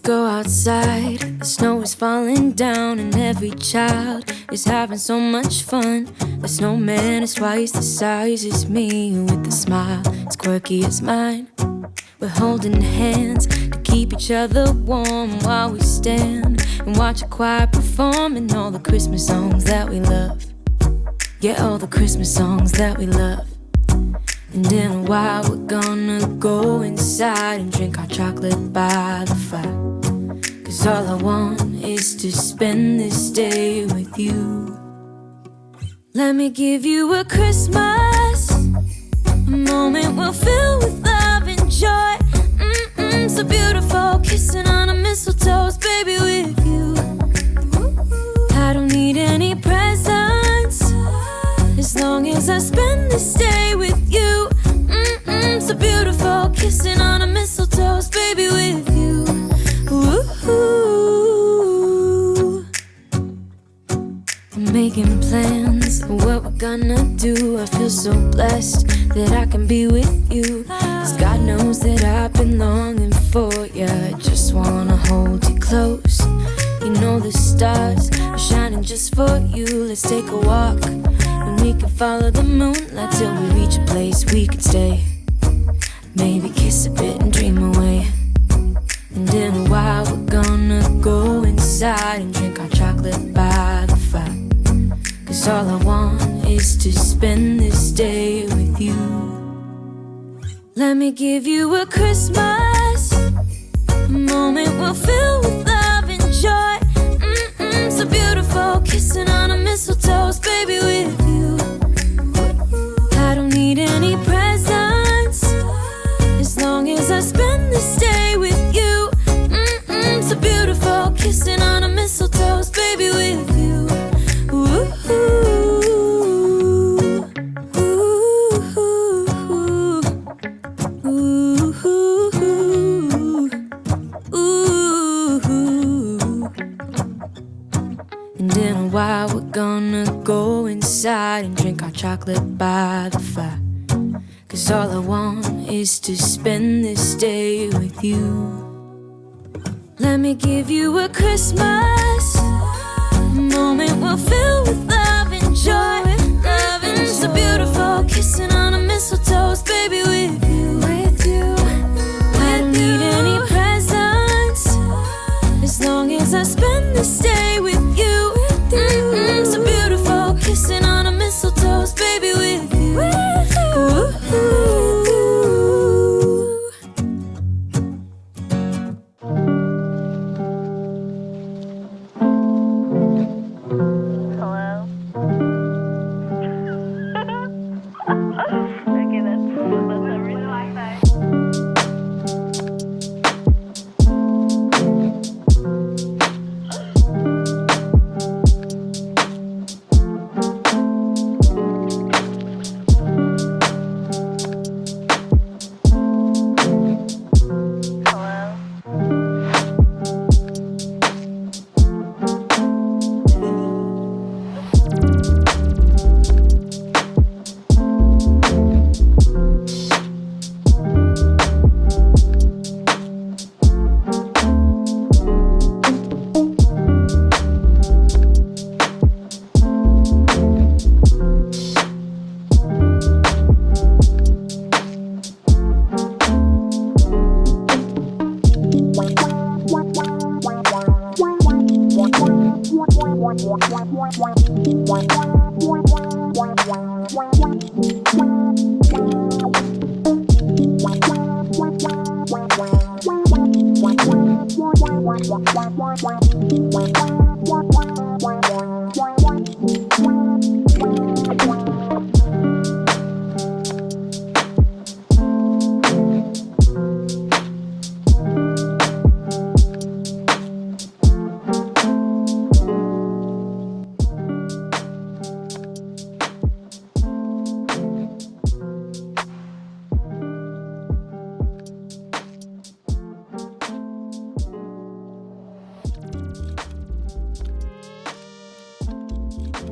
go outside. The snow is falling down and every child is having so much fun. The snowman is twice the size as me, with a smile as quirky as mine. We're holding hands to keep each other warm while we stand and watch a choir performing all the Christmas songs that we love. Yeah, all the Christmas songs that we love. And in a while we're gonna go inside and drink our chocolate by the fire. 'Cause all I want is to spend this day with you. Let me give you a Christmas, a moment we'll fill with love and joy. So beautiful, kissing on a mistletoe, baby, with you. I don't need any presents, as long as I spend this day with you. So beautiful, kissing on a mistletoe, baby, with you. Ooh. I'm making plans of what we're gonna do. I feel so blessed that I can be with you, 'cause God knows that I've been longing for you. I just wanna hold you close. You know the stars are shining just for you. Let's take a walk and we can follow the moonlight till we reach a place we can stay. Maybe kiss a bit and dream away. And in a while we're gonna go inside and drink our chocolate by the fire. 'Cause all I want is to spend this day with you. Let me give you a Christmas, a moment we'll fill with love and joy. So beautiful, kissing on a mistletoe, baby, with you. I don't need any presents, as long as I spend this day with you. So beautiful, kissing on a mistletoe, baby, with you. Ooh. And in a while we're gonna go inside and drink our chocolate by the fire. 'Cause all I want is to spend this day with you. Let me give you a Christmas, a moment we'll fill with love and joy. Love and so beautiful, kissing on a mistletoe, baby,